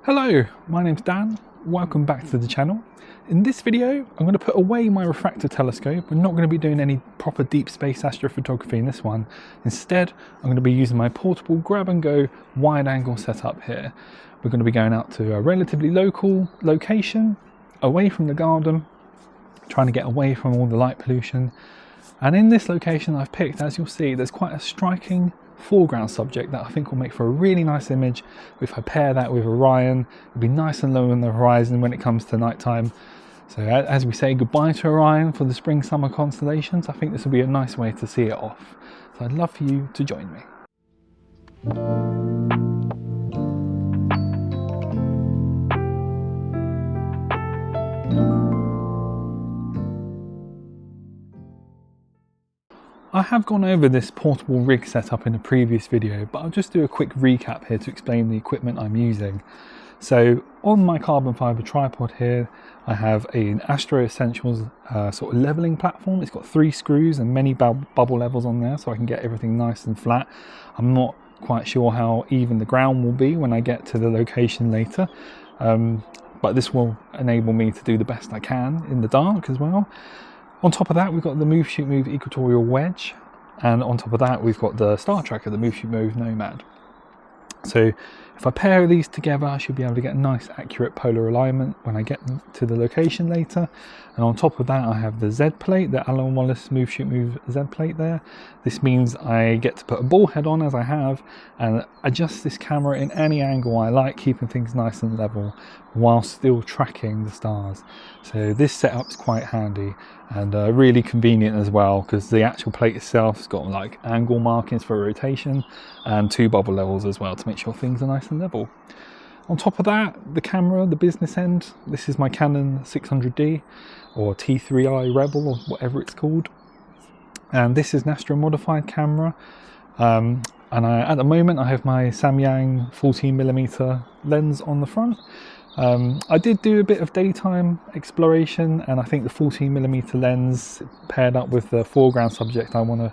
Hello, my name's Dan. Welcome back to the channel. In this video, I'm going to put away my refractor telescope. We're not going to be doing any proper deep space astrophotography in this one. Instead, I'm going to be using my portable grab and go wide angle setup here. We're going to be going out to a relatively local location, away from the garden, trying to get away from all the light pollution. And in this location I've picked, as you'll see, there's quite a striking foreground subject that I think will make for a really nice image. If I pair that with Orion, it'll be nice and low on the horizon when it comes to nighttime. So as we say goodbye to Orion for the spring summer constellations, I think this will be a nice way to see it off. So I'd love for you to join me. I have gone over this portable rig setup in a previous video, but I'll just do a quick recap here to explain the equipment I'm using. So on my carbon fiber tripod here, I have an Astro-Essentials sort of leveling platform. It's got 3 screws and many bubble levels on there, so I can get everything nice and flat. I'm not quite sure how even the ground will be when I get to the location later, but this will enable me to do the best I can in the dark as well. On top of that, we've got the Move Shoot Move Equatorial Wedge, and on top of that we've got the Star Tracker, the Move Shoot Move Nomad. So if I pair these together, I should be able to get a nice accurate polar alignment when I get to the location later. And on top of that I have the Z plate, the Alyn Wallace Move Shoot Move Z plate there. This means I get to put a ball head on, as I have, and adjust this camera in any angle I like, keeping things nice and level while still tracking the stars. So this setup's quite handy and really convenient as well, because the actual plate itself has got like angle markings for rotation and 2 bubble levels as well to make sure things are nice and level. On top of that, the camera, the business end, this is my Canon 600D or T3i Rebel or whatever it's called, and this is an Astro modified camera, and at the moment I have my Samyang 14mm lens on the front. I did do a bit of daytime exploration, and I think the 14mm lens paired up with the foreground subject I want to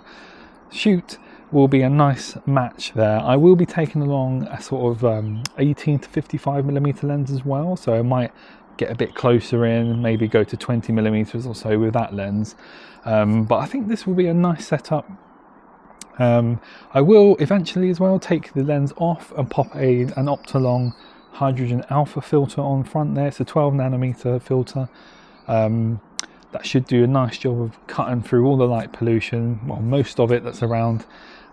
shoot will be a nice match there. I will be taking along a sort of 18 to 55mm lens as well, so I might get a bit closer in, maybe go to 20mm or so with that lens, but I think this will be a nice setup. I will eventually as well take the lens off and pop an Optolong hydrogen alpha filter on front there. It's a 12nm filter. That should do a nice job of cutting through all the light pollution, well, most of it that's around,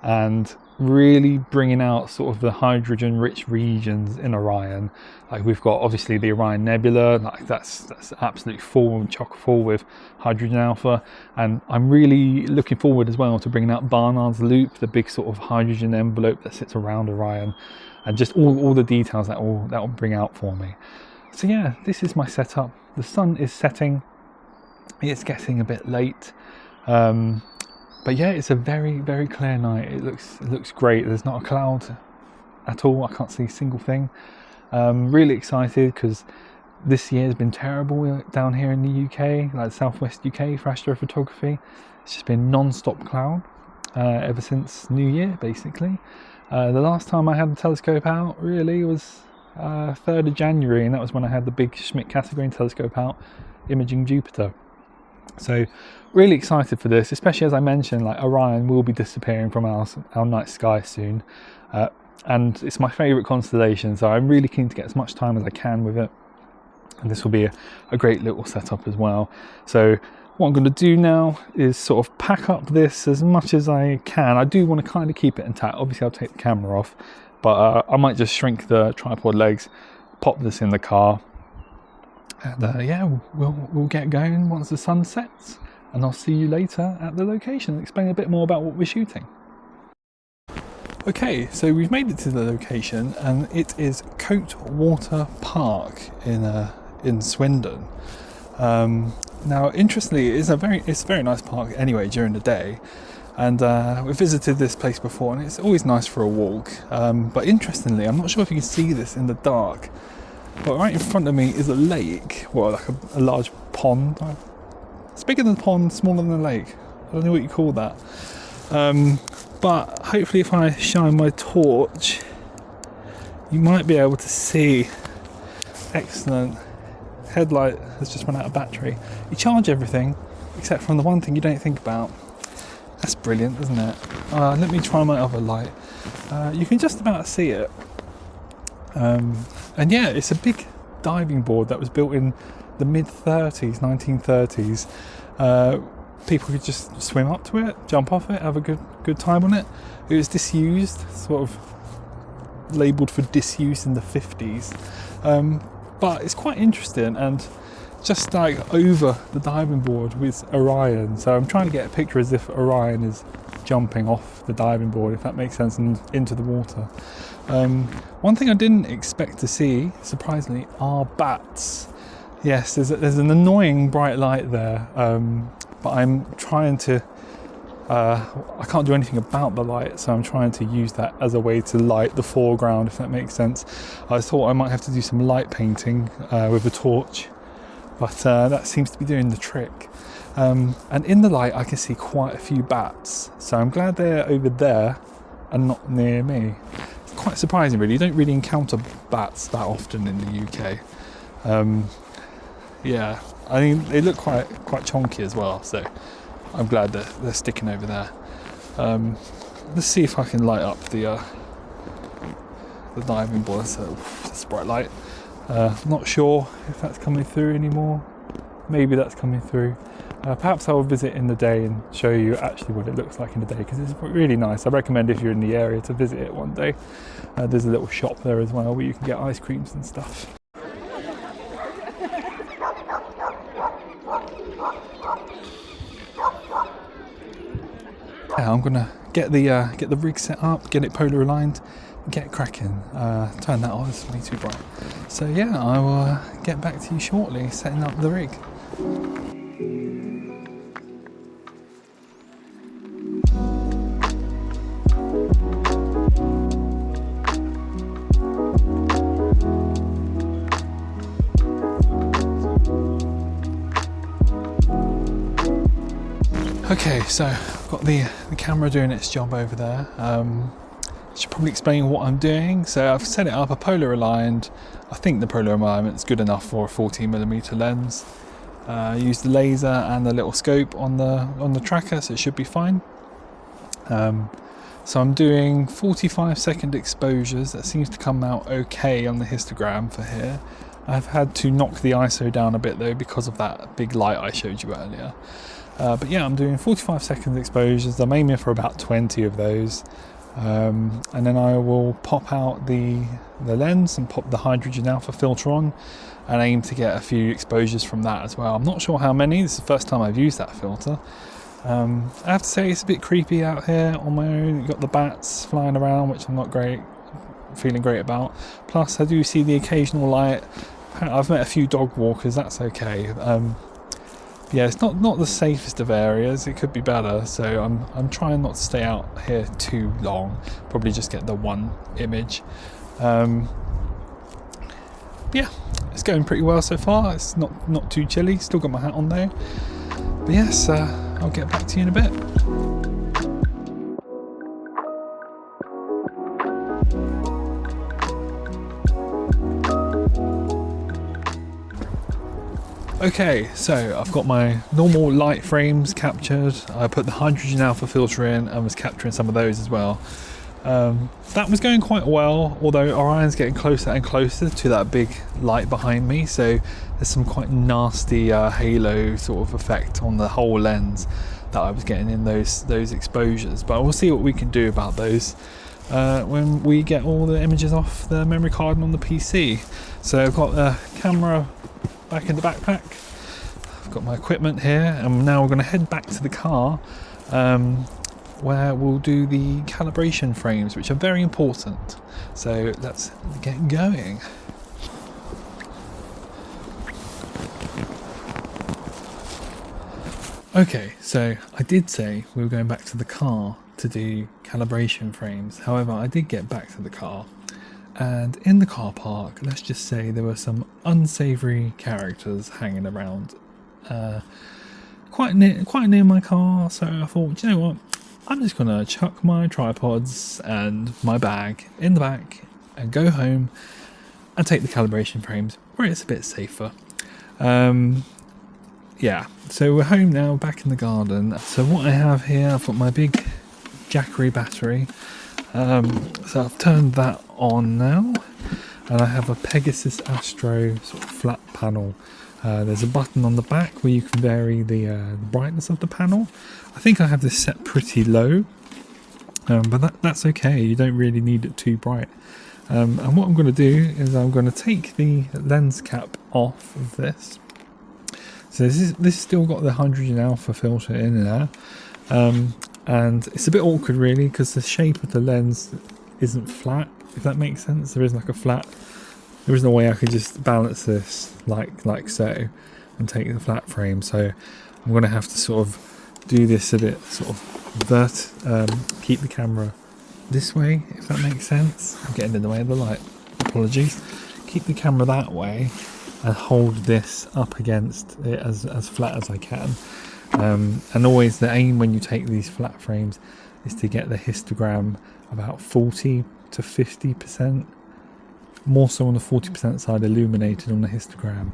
and really bringing out sort of the hydrogen rich regions in Orion. Like we've got obviously the Orion Nebula, like that's absolutely full and chock full with hydrogen alpha, and I'm really looking forward as well to bringing out Barnard's Loop, the big sort of hydrogen envelope that sits around Orion, and just all the details that will bring out for me. So yeah, this is my setup. The sun is setting, it's getting a bit late, but yeah, it's a very, very clear night. It looks great. There's not a cloud at all. I can't see a single thing. Really excited because this year has been terrible down here in the UK, like southwest UK, for astrophotography. It's just been non-stop cloud ever since New Year, basically. The last time I had the telescope out really was 3rd of January, and that was when I had the big Schmidt-Cassegrain telescope out imaging Jupiter. So really excited for this, especially as I mentioned, like Orion will be disappearing from our night sky soon, and it's my favourite constellation, so I'm really keen to get as much time as I can with it, and this will be a great little setup as well. So what I'm going to do now is sort of pack up this as much as I can. I do want to kind of keep it intact. Obviously I'll take the camera off, but I might just shrink the tripod legs, pop this in the car, and yeah, we'll get going once the sun sets, and I'll see you later at the location and explain a bit more about what we're shooting. Okay, so we've made it to the location, and it is Coate Water Park in Swindon. Now, interestingly, it's a very nice park anyway during the day, and we visited this place before, and it's always nice for a walk. But interestingly, I'm not sure if you can see this in the dark, but right in front of me is a lake, well, like a large pond. It's bigger than a pond, smaller than a lake. I don't know what you call that. But hopefully if I shine my torch, you might be able to see excellent. Headlight has just run out of battery. You charge everything except from the one thing you don't think about. That's brilliant, isn't it? Let me try my other light. You can just about see it. And yeah, it's a big diving board that was built in the mid-30s, 1930s. People could just swim up to it, jump off it, have a good time on it. It was disused, sort of labelled for disuse in the 50s. But it's quite interesting, and just like over the diving board with Orion. So I'm trying to get a picture as if Orion is jumping off the diving board, if that makes sense, and into the water. One thing I didn't expect to see, surprisingly, are bats. Yes, there's an annoying bright light there, but I'm trying to, I can't do anything about the light, so I'm trying to use that as a way to light the foreground, if that makes sense. I thought I might have to do some light painting with a torch, but that seems to be doing the trick. And in the light I can see quite a few bats, so I'm glad they're over there and not near me. It's quite surprising really, you don't really encounter bats that often in the UK. Yeah, I mean they look quite chonky as well, so I'm glad that they're sticking over there. Let's see if I can light up the diving board. That's a bright light. Not sure if that's coming through anymore. Maybe that's coming through. Perhaps I'll visit in the day and show you actually what it looks like in the day, because it's really nice. I recommend if you're in the area to visit it one day. There's a little shop there as well where you can get ice creams and stuff. Yeah, I'm gonna get the rig set up, get it polar aligned, get cracking. Turn that off, it's way too bright. So yeah, I will get back to you shortly, setting up the rig. Okay, so I've got the camera doing its job over there. Should probably explain what I'm doing. So I've set it up a polar aligned. I think the polar alignment is good enough for a 14mm lens. Use the laser and the little scope on the tracker, so it should be fine. So I'm doing 45-second exposures. That seems to come out okay on the histogram for here. I've had to knock the ISO down a bit though because of that big light I showed you earlier. But yeah, I'm doing 45-second exposures. I'm aiming for about 20 of those. And then I will pop out the lens and pop the hydrogen alpha filter on and aim to get a few exposures from that as well. I'm not sure how many. This is the first time I've used that filter. I have to say it's a bit creepy out here on my own. You've got the bats flying around, which I'm not feeling great about. Plus I do see the occasional light. I've met a few dog walkers, that's okay. Yeah, it's not the safest of areas. It could be better, so I'm trying not to stay out here too long. Probably just get the one image. Yeah, it's going pretty well so far. It's not too chilly. Still got my hat on though. But yes, I'll get back to you in a bit. Okay, so I've got my normal light frames captured. I put the hydrogen alpha filter in and was capturing some of those as well. That was going quite well, although Orion's getting closer and closer to that big light behind me, so there's some quite nasty halo sort of effect on the whole lens that I was getting in those exposures. But we'll see what we can do about those when we get all the images off the memory card and on the PC. So I've got the camera back in the backpack. I've got my equipment here, and now we're going to head back to the car where we'll do the calibration frames, which are very important. So let's get going. Okay, so I did say we were going back to the car to do calibration frames. However, I did get back to the car, and in the car park, let's just say there were some unsavoury characters hanging around quite near my car. So I thought, you know what, I'm just gonna chuck my tripods and my bag in the back and go home and take the calibration frames where it's a bit safer. Yeah, so we're home now, back in the garden. So what I have here, I've got my big Jackery battery. So I've turned that on now, and I have a Pegasus Astro sort of flat panel. There's a button on the back where you can vary the brightness of the panel. I think I have this set pretty low, but that's okay. You don't really need it too bright. And what I'm going to do is I'm going to take the lens cap off of this. So this still got the hydrogen alpha filter in there, and it's a bit awkward really because the shape of the lens isn't flat, if that makes sense. There isn't like a flat. There isn't a way I could just balance this like so and take the flat frame. So I'm going to have to sort of do this a bit sort of keep the camera this way, if that makes sense. I'm getting in the way of the light. Apologies. Keep the camera that way and hold this up against it as flat as I can. And always the aim when you take these flat frames is to get the histogram about 40 to 50%, more so on the 40% side, illuminated on the histogram.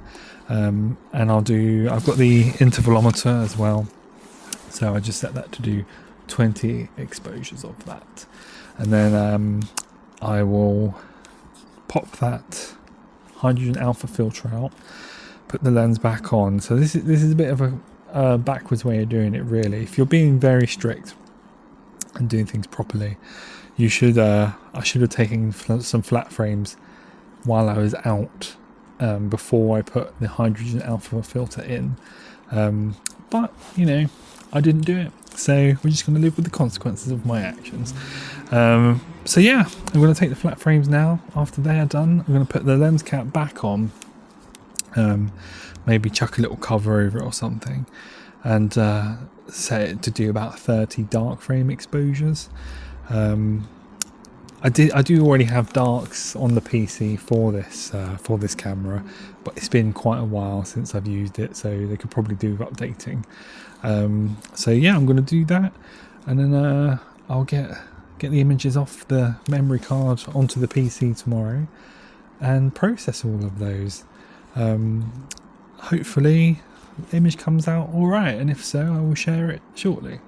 And I've got the intervalometer as well, so I just set that to do 20 exposures of that, and then I will pop that hydrogen alpha filter out, put the lens back on. So this is a bit of a backwards way of doing it really. If you're being very strict and doing things properly, you should I should have taken some flat frames while I was out, before I put the hydrogen alpha filter in, but you know, I didn't do it, so we're just going to live with the consequences of my actions. So yeah, I'm going to take the flat frames now. After they are done, I'm going to put the lens cap back on, maybe chuck a little cover over it or something, and set it to do about 30 dark frame exposures. I do already have darks on the PC for this camera, but it's been quite a while since I've used it, so they could probably do with updating. So yeah, I'm going to do that, and then I'll get the images off the memory card onto the PC tomorrow and process all of those. Hopefully the image comes out all right, and if so, I will share it shortly.